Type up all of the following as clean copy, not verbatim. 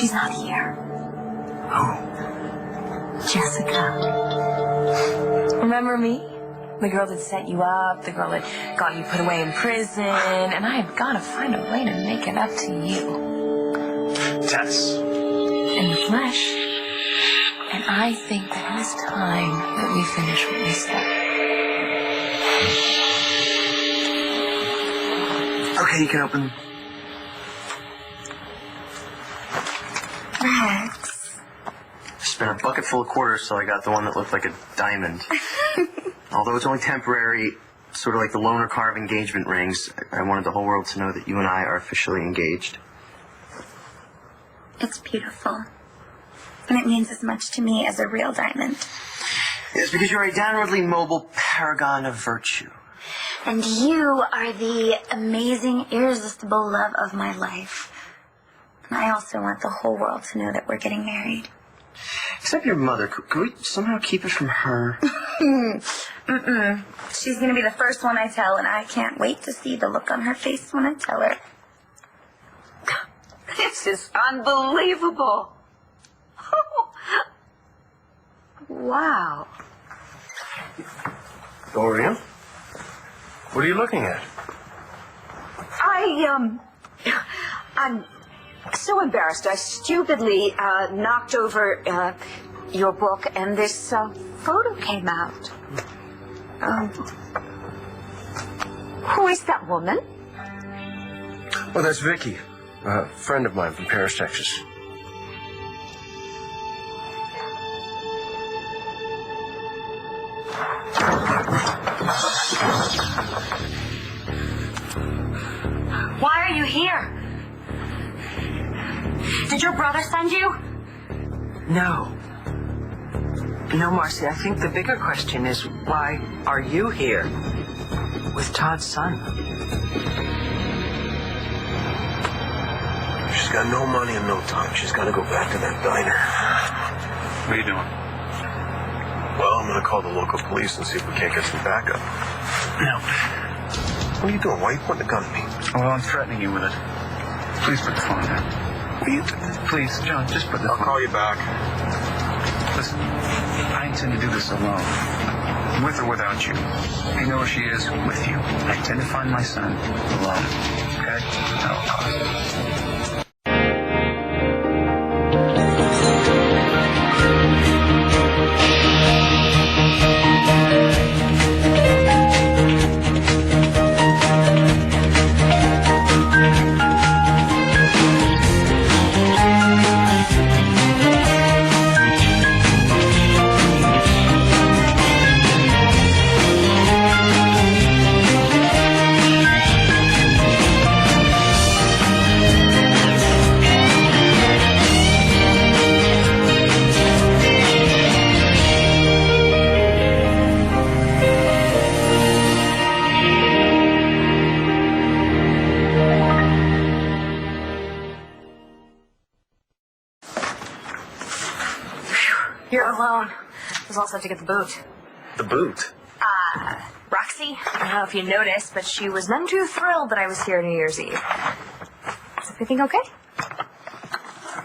She's not here. Who? Jessica. Remember me? The girl that set you up, the girl that got you put away in prison, and I have got to find a way to make it up to you. Tess. In the flesh. And I think that it is time that we finish what we start. Okay, you can open. Rex. I spent a bucket full of quarters, so I got the one that looked like a diamond. Although it's only temporary, sort of like the loaner carve engagement rings, I wanted the whole world to know that you and I are officially engaged. It's beautiful. And it means as much to me as a real diamond. It's because you're a downwardly mobile paragon of virtue. And you are the amazing, irresistible love of my life. And I also want the whole world to know that we're getting married. Except your mother. Could we somehow keep it from her? She's going to be the first one I tell, and I can't wait to see the look on her face when I tell her. This is unbelievable. Wow. Dorian? What are you looking at? I'm so embarrassed. I stupidly knocked over your book, and this photo came out. Who is that woman? Oh, that's Vicky, a friend of mine from Paris, Texas. Why are you here? Did your brother send you? No. No, Marcy, I think the bigger question is, why are you here with Todd's son? She's got no money and no time. She's got to go back to that diner. What are you doing? Well, I'm going to call the local police and see if we can't get some backup. No. What are you doing? Why are you pointing a gun at me? Well, I'm threatening you with it. Please put the phone down. What are you Please, John, just put the phone. I'll call you back. Listen, I intend to do this alone. With or without you. I know where she is, with you. I intend to find my son alone. Okay? At all costs. You're alone. I was all set to get the boot. The boot? Roxy, I don't know if you noticed, but she was none too thrilled that I was here New Year's Eve. Is everything okay?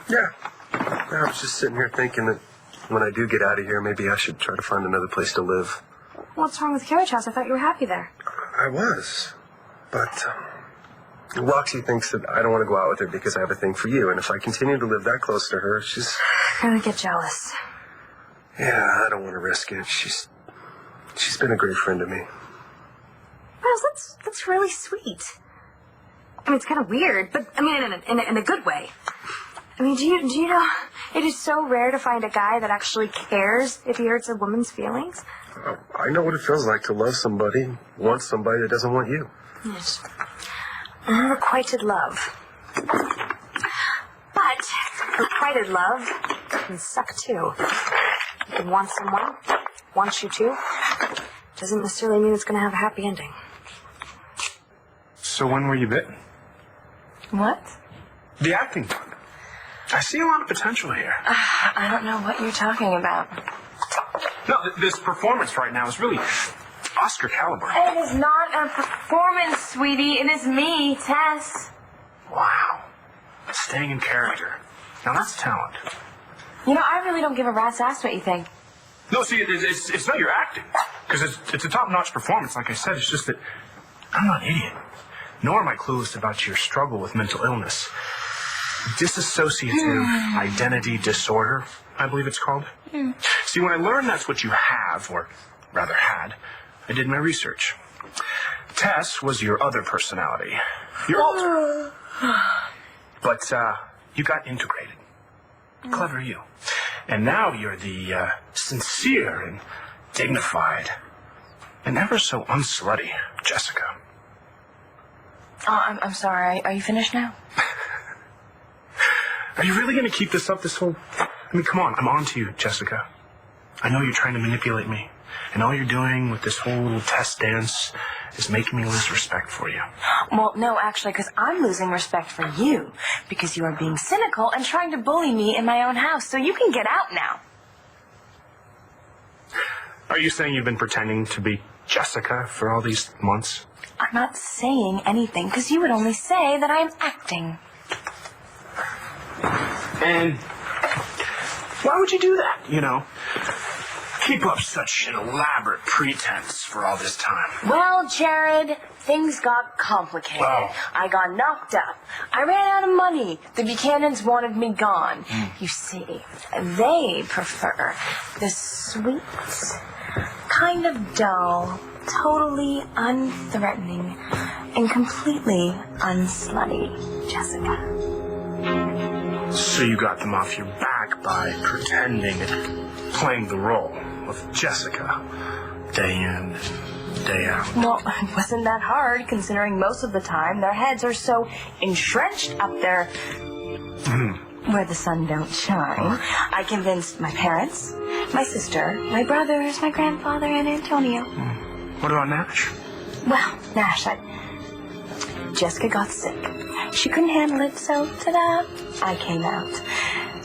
Yeah. I was just sitting here thinking that when I do get out of here, maybe I should try to find another place to live. What's wrong with Carriage House? I thought you were happy there. I was. But Roxy thinks that I don't want to go out with her because I have a thing for you. And if I continue to live that close to her, she's... I'm gonna get jealous. Yeah, I don't want to risk it. She's been a great friend to me. Well, that's really sweet. I mean, it's kind of weird, but I mean, in a good way. I mean, do you know, it is so rare to find a guy that actually cares if he hurts a woman's feelings. I know what it feels like to love somebody, want somebody that doesn't want you. Yes. Unrequited love. But requited love can suck too. You can want someone, wants you to, doesn't necessarily mean it's going to have a happy ending. So when were you bitten? What? The acting part. I see a lot of potential here. I don't know what you're talking about. No, this performance right now is really Oscar caliber. It is not a performance, sweetie. It is me, Tess. Wow. Staying in character. Now that's talent. You know, I really don't give a rat's ass what you think. No, see, it's not your acting. Because it's a top-notch performance, like I said. It's just that I'm not an idiot. Nor am I clueless about your struggle with mental illness. Dissociative identity disorder, I believe it's called. See, when I learned that's what you have, or rather had, I did my research. Tess was your other personality. Your alter. But you got integrated. Clever you. And now you're the sincere and dignified and ever so unslutty Jessica. Oh, I'm sorry. Are you finished now? Are you really going to keep this up this whole... I mean, come on, I'm on to you, Jessica. I know you're trying to manipulate me. And all you're doing with this whole little test dance is making me lose respect for you. Well, no, actually, because I'm losing respect for you. Because you are being cynical and trying to bully me in my own house. So you can get out now. Are you saying you've been pretending to be Jessica for all these months? I'm not saying anything, because you would only say that I'm acting. And why would you do that, you know? Keep up such an elaborate pretense for all this time. Well, Jared, things got complicated. Oh. I got knocked up. I ran out of money. The Buchanans wanted me gone. You see, they prefer the sweet, kind of dull, totally unthreatening, and completely unslutty Jessica. So you got them off your back by pretending and playing the role of Jessica day in, day out. Well, it wasn't that hard, considering most of the time their heads are so entrenched up there where the sun don't shine. I convinced my parents, my sister, my brothers, my grandfather, and Antonio. What about Nash? Well, Nash, Jessica got sick. She couldn't handle it, so ta-da, I came out.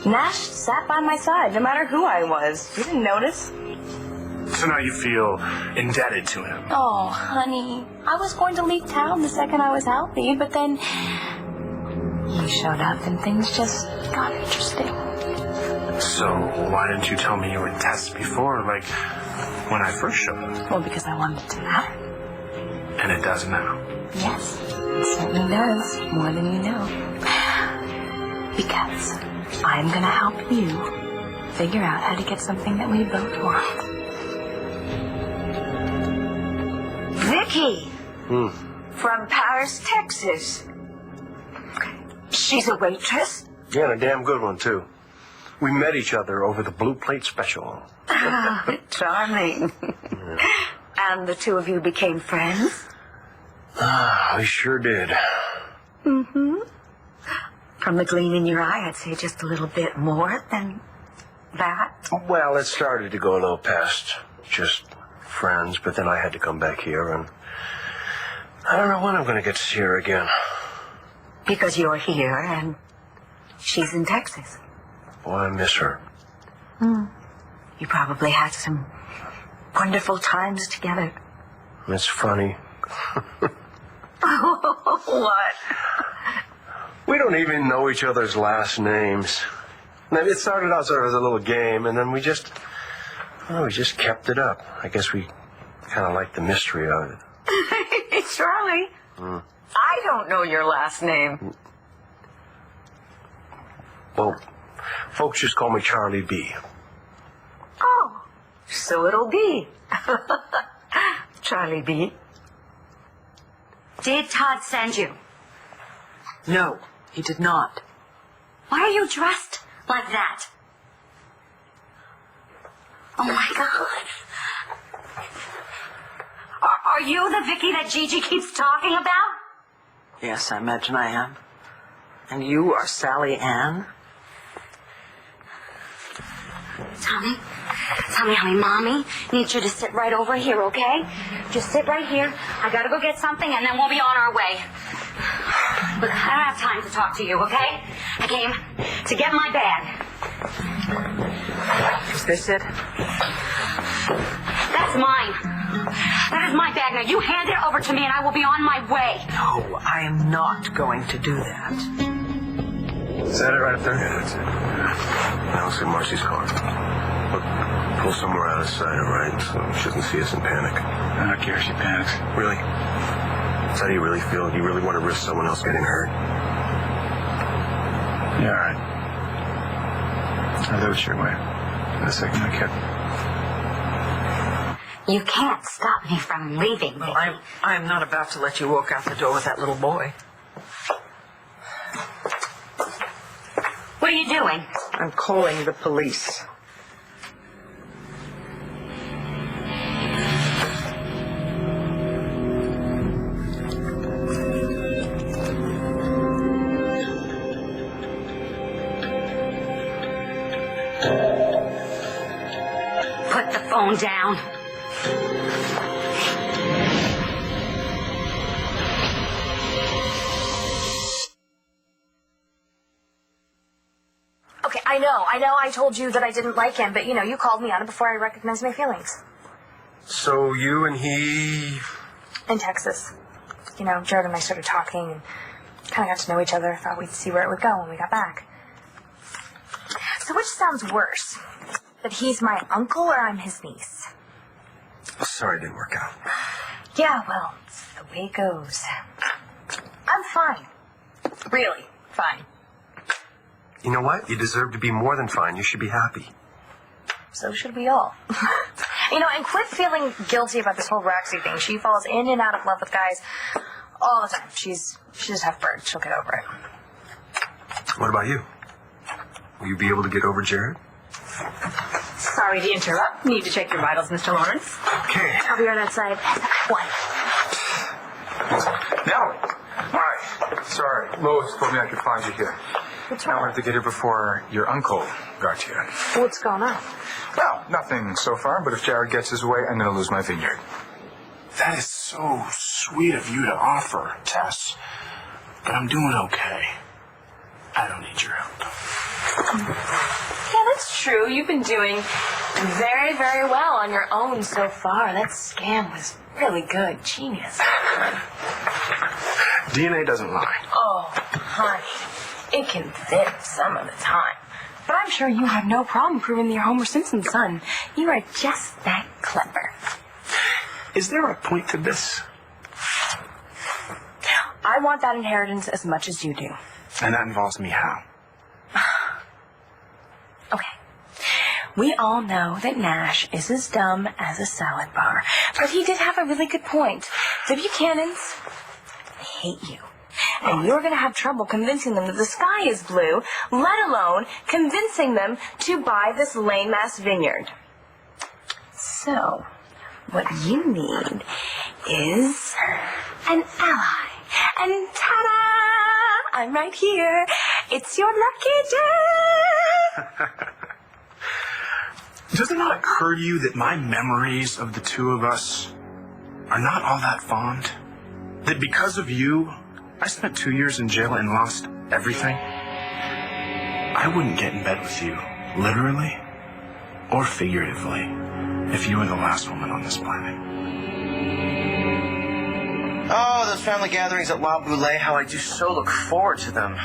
Nash sat by my side, no matter who I was. You didn't notice. So now you feel indebted to him. Oh, honey, I was going to leave town the second I was healthy, but then he showed up and things just got interesting. So why didn't you tell me you were Tess before, like when I first showed up? Well, because I wanted it to matter. And it does now. Yes, it certainly does, more than you know. Because I'm gonna help you figure out how to get something that we both want. Vicky. From Paris, Texas. She's a waitress. Yeah, and a damn good one, too. We met each other over the Blue Plate Special. Charming. And the two of you became friends? We sure did. From the gleam in your eye, I'd say just a little bit more than that. Well, it started to go a little past just friends, but then I had to come back here, and I don't know when I'm going to get to see her again. Because you're here and she's in Texas. Boy, I miss her. You probably had some wonderful times together. It's funny. What? We don't even know each other's last names. Now, it started out sort of as a little game, and then we just kept it up. I guess we kind of liked the mystery of it. Charlie, I don't know your last name. Well, folks just call me Charlie B. Oh, so it'll be. Charlie B. Did Todd send you? No, he did not. Why are you dressed like that? Oh my God. Are you the Vicky that Gigi keeps talking about? Yes, I imagine I am. And you are Sally Ann? Tommy, honey, Mommy needs you to sit right over here, okay? Just sit right here. I gotta go get something, and then we'll be on our way. Look, I don't have time to talk to you, okay? I came to get my bag. Is this it? That's mine. That is my bag. Now you hand it over to me, and I will be on my way. No, I am not going to do that. Is that it right up there? Yeah, that's it. Now let's get Marcy's car. Look, pull somewhere out of sight, all right? So she doesn't see us in panic. I don't care if she panics. Really? Is that how you really feel? Do you really want to risk someone else getting hurt? Yeah, all right. I'll do it your way. For the sake of my kid. You can't stop me from leaving, Well, Vicky. I'm not about to let you walk out the door with that little boy. What are you doing? I'm calling the police. Put the phone down. Okay, I know I told you that I didn't like him, but you called me on it before I recognized my feelings. So you and he... In Texas. Jared and I started talking and kind of got to know each other. Thought we'd see where it would go when we got back. So which sounds worse? That he's my uncle or I'm his niece? Oh, sorry it didn't work out. Yeah, well, it's the way it goes. I'm fine. Really fine. You know what? You deserve to be more than fine. You should be happy. So should we all. And quit feeling guilty about this whole Roxy thing. She falls in and out of love with guys all the time. She's a tough bird. She'll get over it. What about you? Will you be able to get over Jared? Sorry to interrupt. Need to check your vitals, Mr. Lawrence. Okay. I'll be right outside. One. Natalie! Hi. Sorry, Lois told me I could find you here. What's I wrong? wanted to get here before your uncle got here. What's going on? Well, nothing so far, but if Jared gets his way, I'm going to lose my vineyard. That is so sweet of you to offer, Tess. But I'm doing okay. I don't need your help. Yeah, that's true. You've been doing very, very well on your own so far. That scam was really good. Genius. DNA doesn't lie. Oh, honey. It can fit some of the time. But I'm sure you have no problem proving that you're Homer Simpson's son. You are just that clever. Is there a point to this? I want that inheritance as much as you do. And that involves me how? Okay. We all know that Nash is as dumb as a salad bar. But he did have a really good point. The Buchanans hate you. And you're going to have trouble convincing them that the sky is blue, let alone convincing them to buy this lame-ass vineyard. So, what you need is an ally. And ta-da! I'm right here. It's your lucky day. Does it not occur to you that my memories of the two of us are not all that fond? That because of you, I spent 2 years in jail and lost everything? I wouldn't get in bed with you, literally or figuratively, if you were the last woman on this planet. Oh, those family gatherings at La Boulée, how I do so look forward to them.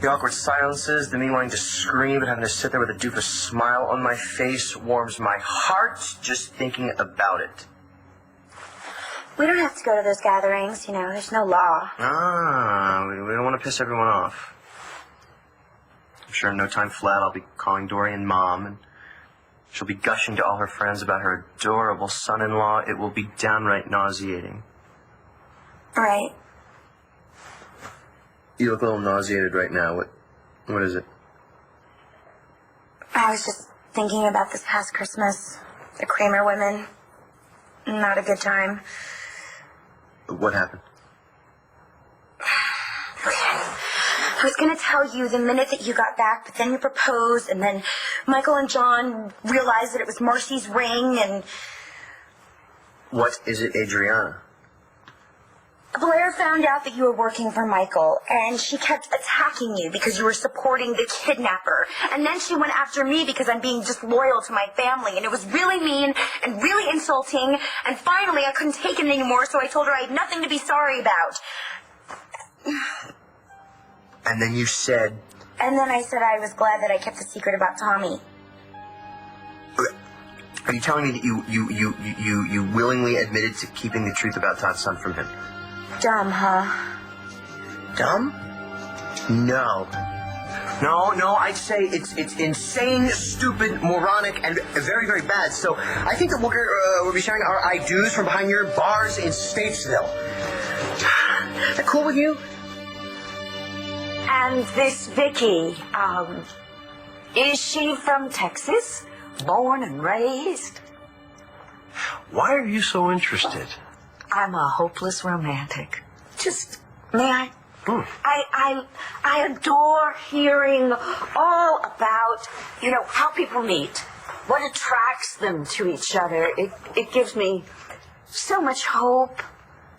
The awkward silences, the me wanting to scream and having to sit there with a doofus smile on my face warms my heart just thinking about it. We don't have to go to those gatherings, there's no law. We don't want to piss everyone off. I'm sure in no time flat I'll be calling Dorian Mom, and she'll be gushing to all her friends about her adorable son-in-law. It will be downright nauseating. Right. You look a little nauseated right now. What is it? I was just thinking about this past Christmas. The Kramer women. Not a good time. What happened? I was going to tell you the minute that you got back, but then you proposed, and then Michael and John realized that it was Marcy's ring, and... What is it, Adriana? Blair found out that you were working for Michael, and she kept attacking you because you were supporting the kidnapper. And then she went after me because I'm being disloyal to my family, and it was really mean and really insulting. And finally, I couldn't take it anymore, so I told her I had nothing to be sorry about. And then you said... And then I said I was glad that I kept the secret about Tommy. Are you telling me that you willingly admitted to keeping the truth about Todd's son from him? Dumb, huh? Dumb? No. No, I'd say it's insane, stupid, moronic, and very, very bad. So I think that we'll be sharing our I-do's from behind your bars in Statesville. Is that cool with you? And this Vicky, is she from Texas? Born and raised? Why are you so interested? I'm a hopeless romantic. Just, may I? I adore hearing all about, how people meet, what attracts them to each other. It gives me so much hope.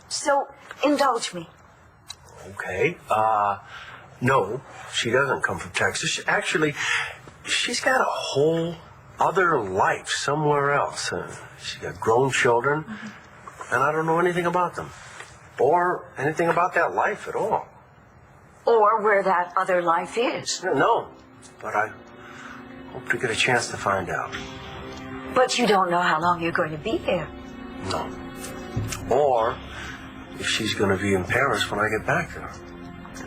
So indulge me. Okay. No, she doesn't come from Texas. Actually, she's got a whole other life somewhere else. She's got grown children, and I don't know anything about them. Or anything about that life at all. Or where that other life is. No, but I hope to get a chance to find out. But you don't know how long you're going to be here. No. Or if she's going to be in Paris when I get back there.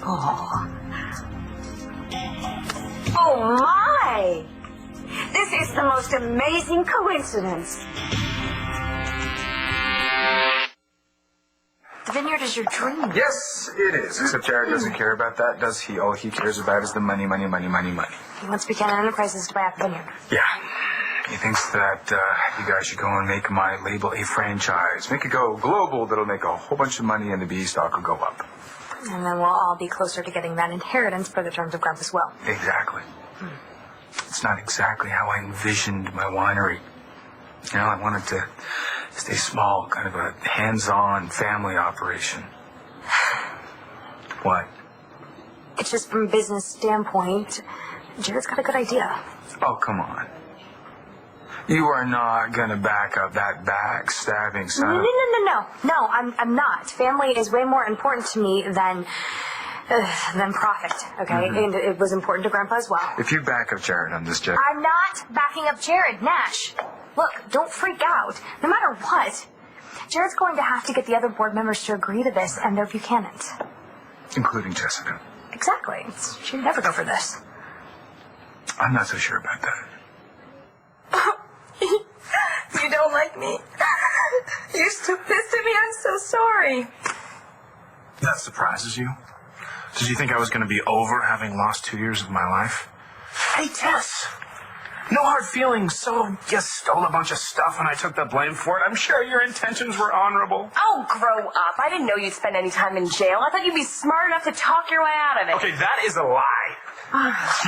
Oh. Oh, my! This is the most amazing coincidence. The vineyard is your dream. Yes, it is. Except Jared doesn't care about that, does he? All he cares about is the money, money, money, money, money. He wants Buchanan Enterprises to buy out the vineyard. Yeah. He thinks that you guys should go and make my label a franchise. Make it go global. That'll make a whole bunch of money and the B stock will go up. And then we'll all be closer to getting that inheritance per the terms of Grandpa's will. Exactly. It's not exactly how I envisioned my winery. I wanted to stay small, kind of a hands-on family operation. What? It's just from a business standpoint, Jared's got a good idea. Oh, come on. You are not going to back up that backstabbing son of... No, I'm not. Family is way more important to me than profit, okay? And it was important to Grandpa as well. If you back up Jared on this, Jared... I'm not backing up Jared, Nash. Look, don't freak out. No matter what, Jared's going to have to get the other board members to agree to this, and they're Buchanans. Including Jessica. Exactly. She'd never go for this. I'm not so sure about that. You don't like me. You're so pissed at me. I'm so sorry. That surprises you? Did you think I was going to be over having lost 2 years of my life? Hey, Tess. No hard feelings, so you stole a bunch of stuff and I took the blame for it. I'm sure your intentions were honorable. Oh, grow up. I didn't know you'd spend any time in jail. I thought you'd be smart enough to talk your way out of it. Okay, that is a lie.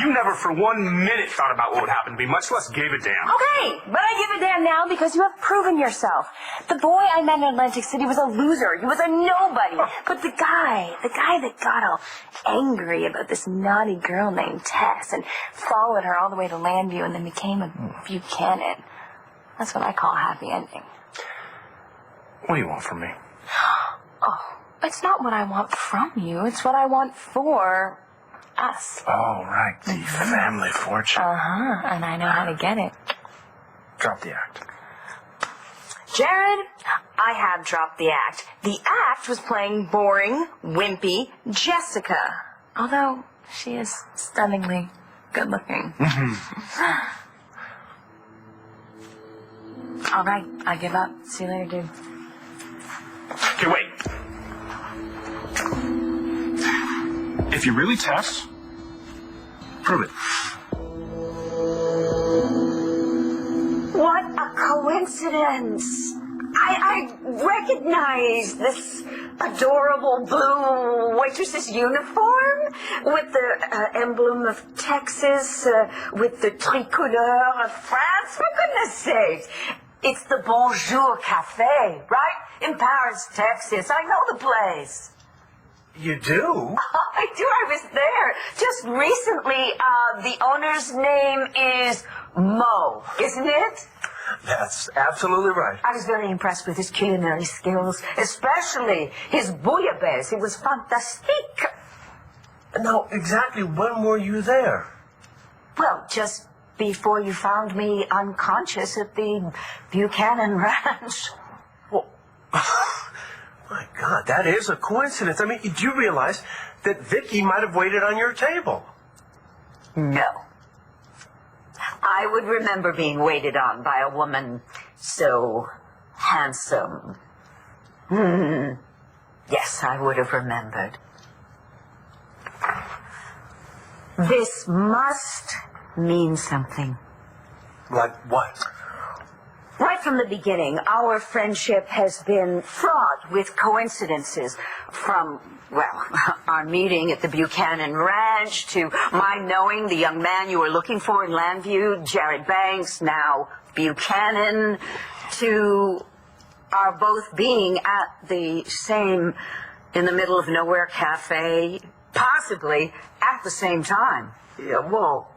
You never for 1 minute thought about what would happen to me, much less gave a damn. Okay, but I give a damn now because you have proven yourself. The boy I met in Atlantic City was a loser. He was a nobody. But the guy that got all angry about this naughty girl named Tess and followed her all the way to Landview and then became a Buchanan. That's what I call a happy ending. What do you want from me? Oh, it's not what I want from you. It's what I want for us. Oh, right. The family fortune. Uh-huh. And I know how to get it. Drop the act. Jared, I have dropped the act. The act was playing boring, wimpy Jessica. Although she is stunningly good looking. All right, I give up. See you later, dude. Okay, wait. If you really test, prove it. What a coincidence. I recognize this adorable blue waitress's uniform with the emblem of Texas, with the tricolore of France. For goodness sake. It's the Bonjour Cafe, right? In Paris, Texas. I know the place. You do? I do. I was there just recently. The owner's name is Mo, isn't it? That's absolutely right. I was very impressed with his culinary skills, especially his bouillabaisse. It was fantastique. Now, exactly when were you there? Well, just before you found me unconscious at the Buchanan Ranch. Well, my God, that is a coincidence. I mean, do you realize that Vicky might have waited on your table? No. I would remember being waited on by a woman so handsome. Yes, I would have remembered. This must mean something. Like what? Right from the beginning, our friendship has been fraught with coincidences. From, well, our meeting at the Buchanan Ranch to my knowing the young man you were looking for in Landview, Jared Banks, now Buchanan, to our both being at the same in the middle of nowhere cafe, possibly at the same time. Yeah, well,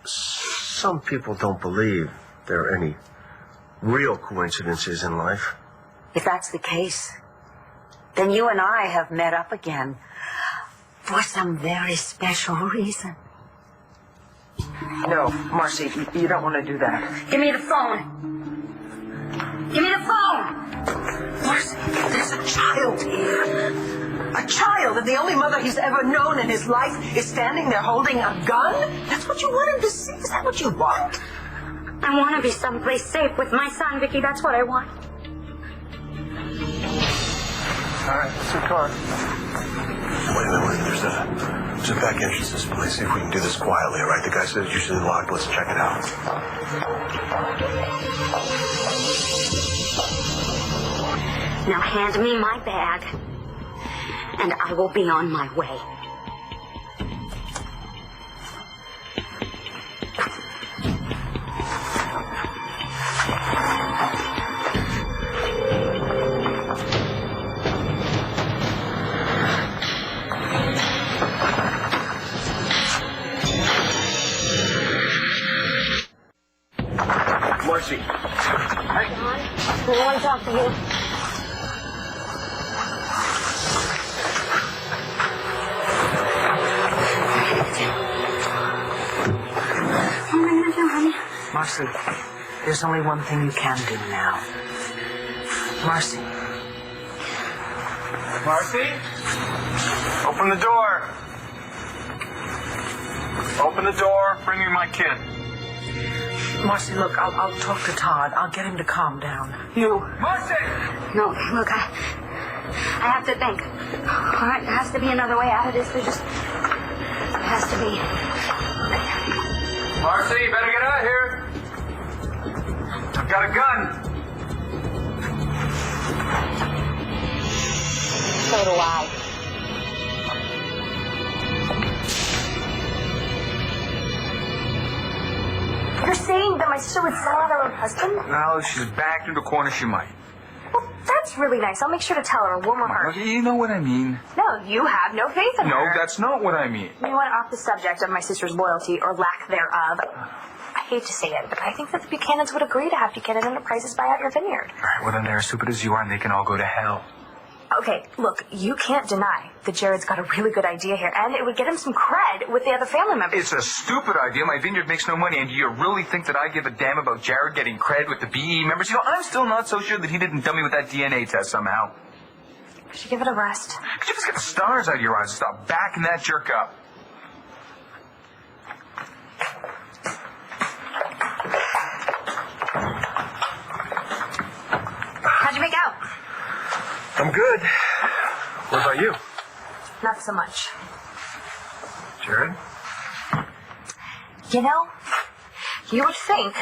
some people don't believe there are any real coincidences in life. If that's the case, then you and I have met up again for some very special reason. No, Marcy, you don't want to do that. Give me the phone. Give me the phone. Marcy, there's a child here. A child, and the only mother he's ever known in his life is standing there holding a gun? That's what you want him to see? Is that what you want? I want to be someplace safe with my son, Vicky. That's what I want. All right, let's get car. Wait a minute. There's a back entrance to this place. See if we can do this quietly, all right? The guy said it's usually locked. Let's check it out. Now hand me my bag, and I will be on my way. Marcy. Hey. I want to talk to you. What am I going to do, honey? Marcy, there's only one thing you can do now. Marcy. Marcy? Open the door. Open the door. Bring me my kid. Marcy, look, I'll talk to Todd. I'll get him to calm down. You. Marcy! No, look, I have to think. All right, there has to be another way out of this. There has to be. Marcy, you better get out of here. I've got a gun. So do I. You're saying that my sister would sell out her own husband? Now she's backed into a corner, she might. Well, that's really nice. I'll make sure to tell her. Warm her heart. You know what I mean. No, you have no faith in No, her. that's not what I mean. You know what? Off the subject of my sister's loyalty or lack thereof, I hate to say it, but I think that the Buchanans would agree to have Buchanan Enterprises buy out your vineyard. All right, well, then they're as stupid as you are, and they can all go to hell. Okay, look, you can't deny that Jared's got a really good idea here, and it would get him some cred with the other family members. It's a stupid idea. My vineyard makes no money, and do you really think that I give a damn about Jared getting cred with the BE members? You know, I'm still not so sure that he didn't dump me with that DNA test somehow. We should give it a rest. Could you just get the stars out of your eyes and stop backing that jerk up? How'd you make out? I'm good. What about you? Not so much. Jared? You know, you would think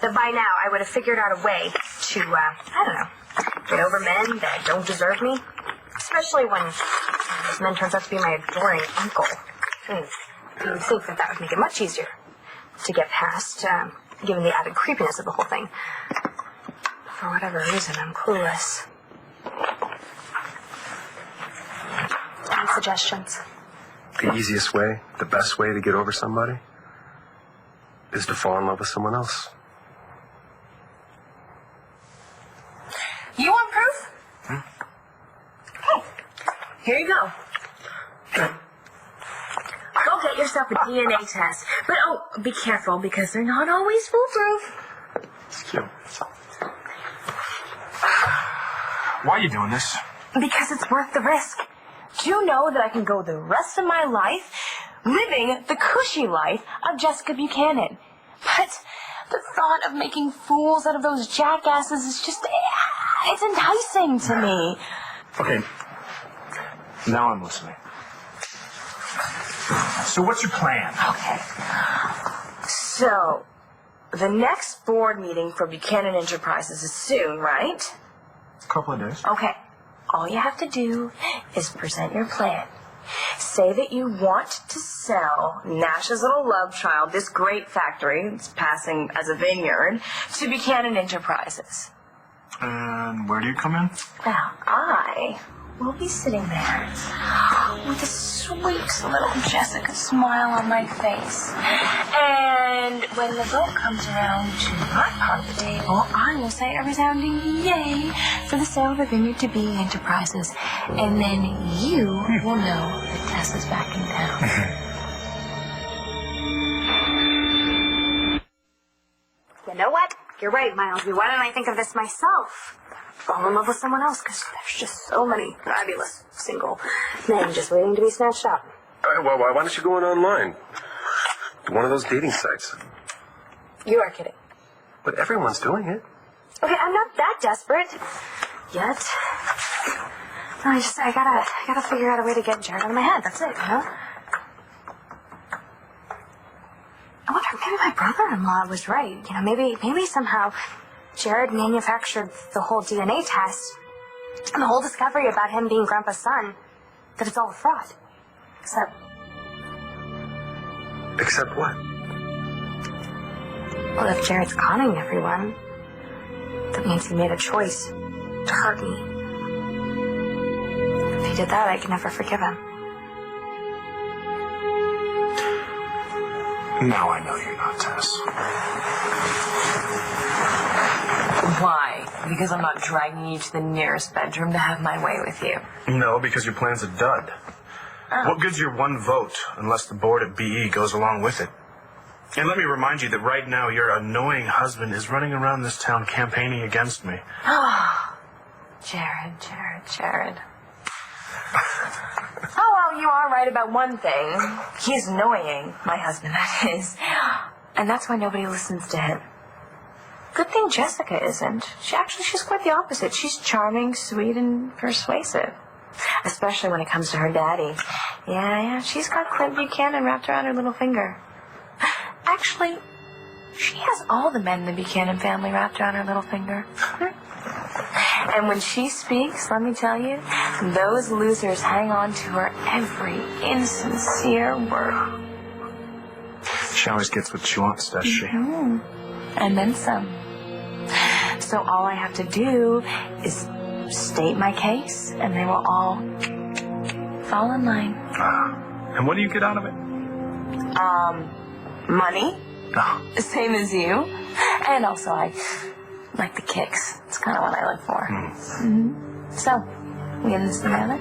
that by now I would have figured out a way to, I don't know, get over men that don't deserve me. Especially when this man turns out to be my adoring uncle. You would think that that would make it much easier to get past, given the added creepiness of the whole thing. For whatever reason, I'm clueless. Any suggestions? The easiest way, the best way to get over somebody is to fall in love with someone else. You want proof? Hey, here you go. Go get yourself a DNA test. But, be careful, because they're not always foolproof. Why are you doing this? Because it's worth the risk. Do you know that I can go the rest of my life living the cushy life of Jessica Buchanan? But the thought of making fools out of those jackasses is just... it's enticing to me. Okay. Now I'm listening. So what's your plan? Okay. So, the next board meeting for Buchanan Enterprises is soon, right? A couple of days. Okay. All you have to do is present your plan. Say that you want to sell Nash's little love child, this grape factory that's passing as a vineyard, to Buchanan Enterprises. And where do you come in? Well, I will be sitting there with a sweet little Jessica smile on my face. And when the vote comes around to my part of the table, I will say a resounding yay for the sale of the vineyard to Being Enterprises. And then you will know that Tessa's back in town. You know what? You're right, Miles. Why didn't I think of this myself? Fall in love with someone else, because there's just so many fabulous single men just waiting to be snatched up. Well, why don't you go in online? One of those dating sites. You are kidding. But everyone's doing it. Okay, I'm not that desperate yet. No, I gotta figure out a way to get Jared out of my head. That's it, you know? I wonder, maybe my brother-in-law was right. You know, maybe somehow Jared manufactured the whole DNA test and the whole discovery about him being Grandpa's son, that it's all a fraud. Except what? Well, if Jared's conning everyone, that means he made a choice to hurt me. If he did that, I can never forgive him. Now I know you're not Tess. Why? Because I'm not dragging you to the nearest bedroom to have my way with you. No, because your plan's a dud. What good's your one vote unless the board at BE goes along with it? And let me remind you that right now your annoying husband is running around this town campaigning against me. Oh, Jared. Oh, well, you are right about one thing. He's annoying, my husband, that is. And that's why nobody listens to him. Good thing Jessica isn't. She's quite the opposite. She's charming, sweet, and persuasive. Especially when it comes to her daddy. Yeah, she's got Clint Buchanan wrapped around her little finger. Actually, she has all the men in the Buchanan family wrapped around her little finger. And when she speaks, let me tell you, those losers hang on to her every insincere word. She always gets what she wants, does she? Mm-hmm. And then some. So all I have to do is state my case, and they will all fall in line. And what do you get out of it? Money. Oh. Same as you. And also, I like the kicks. It's kind of what I look for. Mm-hmm. So, we in this together?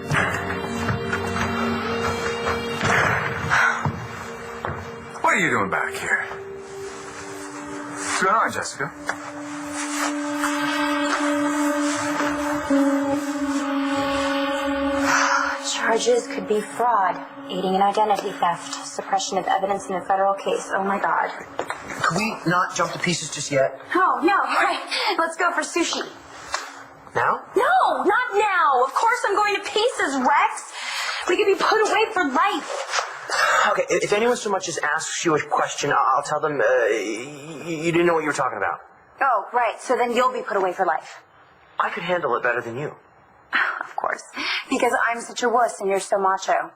What are you doing back here? What's going on, Jessica? Charges could be fraud, aiding in identity theft, suppression of evidence in a federal case. Oh my God. Can we not jump to pieces just yet? Oh, no, right. Let's go for sushi. Now? No, not now. Of course I'm going to pieces, Rex. We could be put away for life. Okay, if anyone so much as asks you a question, I'll tell them you didn't know what you were talking about. Oh, right. So then you'll be put away for life. I could handle it better than you. Of course. Because I'm such a wuss and you're so macho.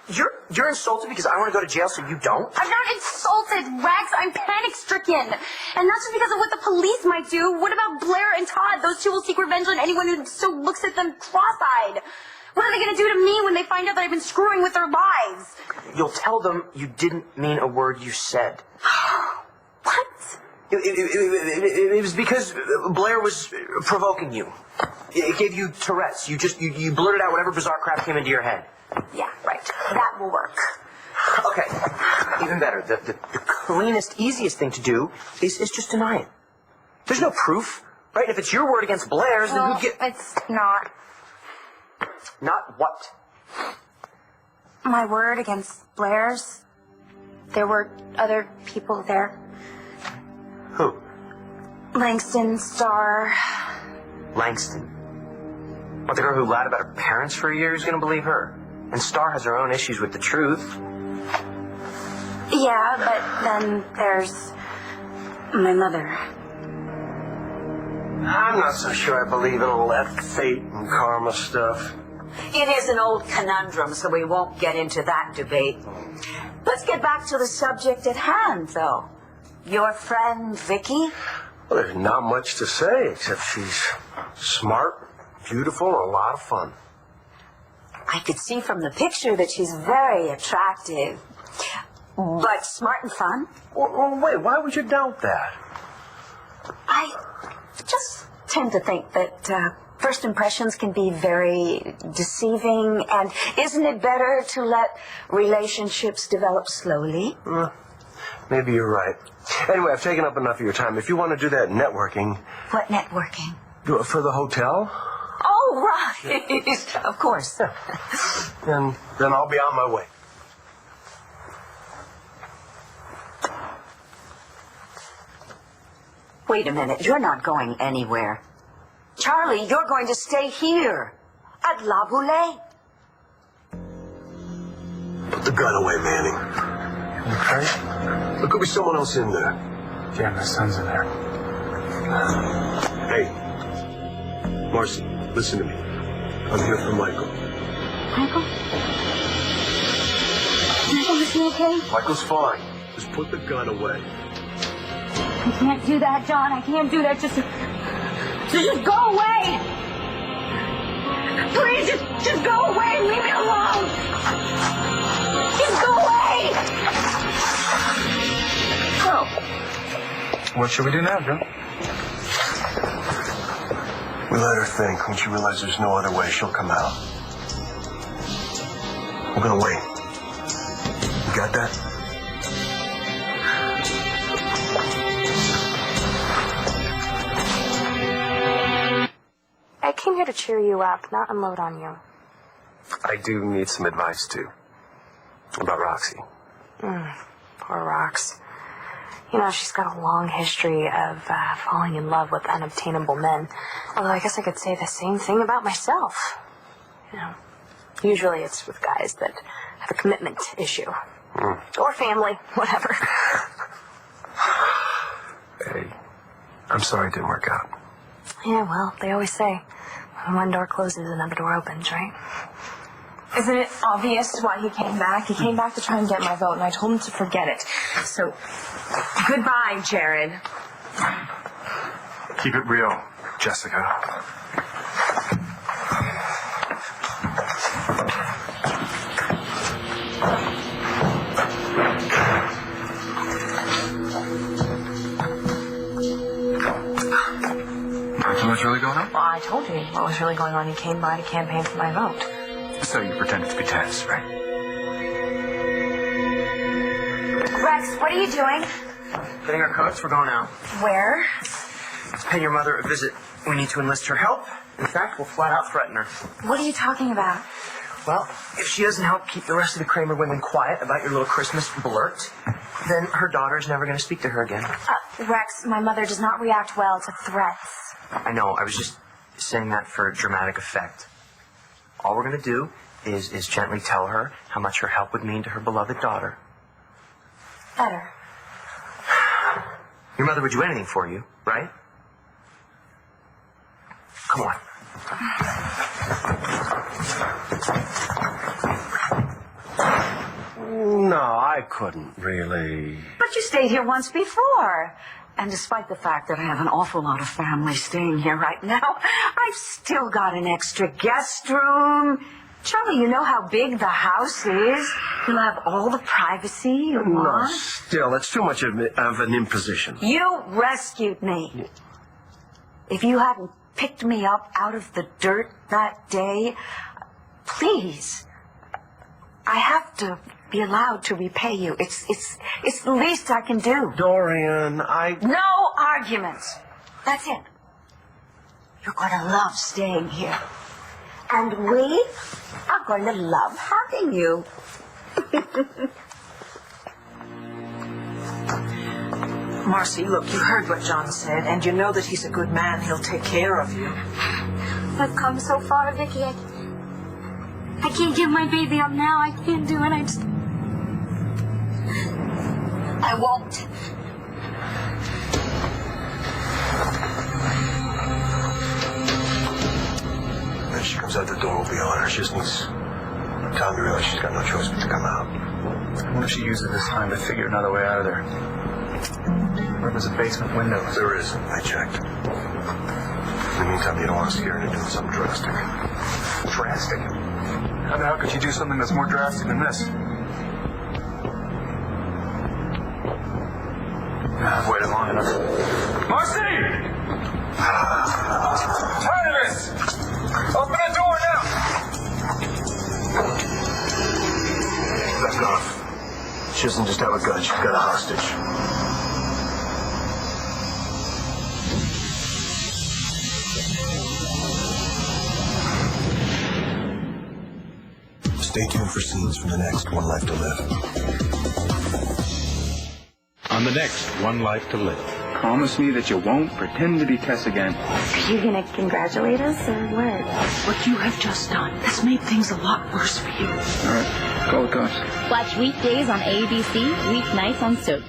You're insulted because I want to go to jail so you don't? I'm not insulted, Rex. I'm panic-stricken. And that's just because of what the police might do. What about Blair and Todd? Those two will seek revenge on anyone who so looks at them cross-eyed. What are they going to do to me when they find out that I've been screwing with their lives? You'll tell them you didn't mean a word you said. What? It was because Blair was provoking you. It gave you Tourette's. You blurted out whatever bizarre crap came into your head. Yeah, right. That will work. Okay, even better. The cleanest, easiest thing to do is just deny it. There's no proof, right? If it's your word against Blair's, then who'd get... It's not. Not what? My word against Blair's. There were other people there. Who? Langston, Starr. Langston. What, the girl who lied about her parents for a year? Who's gonna believe her? And Starr has her own issues with the truth. Yeah, but then there's my mother. I'm not so sure I believe in all that fate and karma stuff. It is an old conundrum, so we won't get into that debate. Let's get back to the subject at hand, though. Your friend, Vicky? Well, there's not much to say, except she's smart, beautiful, and a lot of fun. I could see from the picture that she's very attractive. But smart and fun? Well, wait, why would you doubt that? I just tend to think that first impressions can be very deceiving, and isn't it better to let relationships develop slowly? Maybe you're right. Anyway, I've taken up enough of your time. If you want to do that networking... What networking? For the hotel? Oh, right. Of course. Then I'll be on my way. Wait a minute, you're not going anywhere. Charlie, you're going to stay here at La Boulée. Put the gun away, Manning. Okay? There could be someone else in there. Yeah, my son's in there. Hey, Marcy, listen to me. I'm here for Michael. Michael? Michael, is he okay? Michael's fine. Just put the gun away. I can't do that, John. I can't do that. Just go away. Please, just go away. Leave me alone. Just go away. So, what should we do now, Joe? We let her think. When she realizes there's no other way, she'll come out. We're gonna wait. You got that? I came here to cheer you up, not unload on you. I do need some advice, too. About Roxy. Poor Rox. You know, she's got a long history of falling in love with unobtainable men. Although I guess I could say the same thing about myself. You know, usually it's with guys that have a commitment issue. Or family, whatever. Hey, I'm sorry it didn't work out. Yeah, well, they always say, when one door closes, another door opens, right? Isn't it obvious why he came back? He came back to try and get my vote, and I told him to forget it. So, goodbye, Jared. Keep it real, Jessica. What's really going on? Well, I told you what was really going on. He came by to campaign for my vote. So you pretended to be tense, right? Rex, what are you doing? Getting our coats, we're going out. Where? Let's pay your mother a visit. We need to enlist her help. In fact, we'll flat out threaten her. What are you talking about? Well, if she doesn't help keep the rest of the Kramer women quiet about your little Christmas blurt, then her daughter's never going to speak to her again. Rex, my mother does not react well to threats. I know, I was just saying that for dramatic effect. All we're going to do is gently tell her how much her help would mean to her beloved daughter. Better. Your mother would do anything for you, right? Come on. No, I couldn't really. But you stayed here once before. And despite the fact that I have an awful lot of family staying here right now, I've still got an extra guest room. Charlie, you know how big the house is. You'll have all the privacy you No, want. still, it's too much of an imposition. You rescued me. If you hadn't picked me up out of the dirt that day, please, I have to be allowed to repay you. It's the least I can do. Dorian, No arguments. That's it. You're going to love staying here. And we are going to love having you. Marcy, look, you heard what John said, and you know that he's a good man. He'll take care of you. I've come so far, Vicky. I can't give my baby up now. I can't do it. I won't. When she comes out the door, we'll be on her. She just needs time to realize she's got no choice but to come out. What if she uses this time to figure another way out of there? Where was the basement window? There isn't. I checked. In the meantime, you don't want to scare her into doing something drastic. Drastic? How the hell could you do something that's more drastic than this? I've waited long enough. Marcy! Tired of this! Open the door now! That's enough. She doesn't just have a gun. She's got a hostage. Stay tuned for scenes from the next One Life to Live. On the next One Life to Live. Promise me that you won't pretend to be Tess again. Are you gonna congratulate us or what? What you have just done has made things a lot worse for you. All right, call the cops. Watch weekdays on ABC, weeknights on Soap.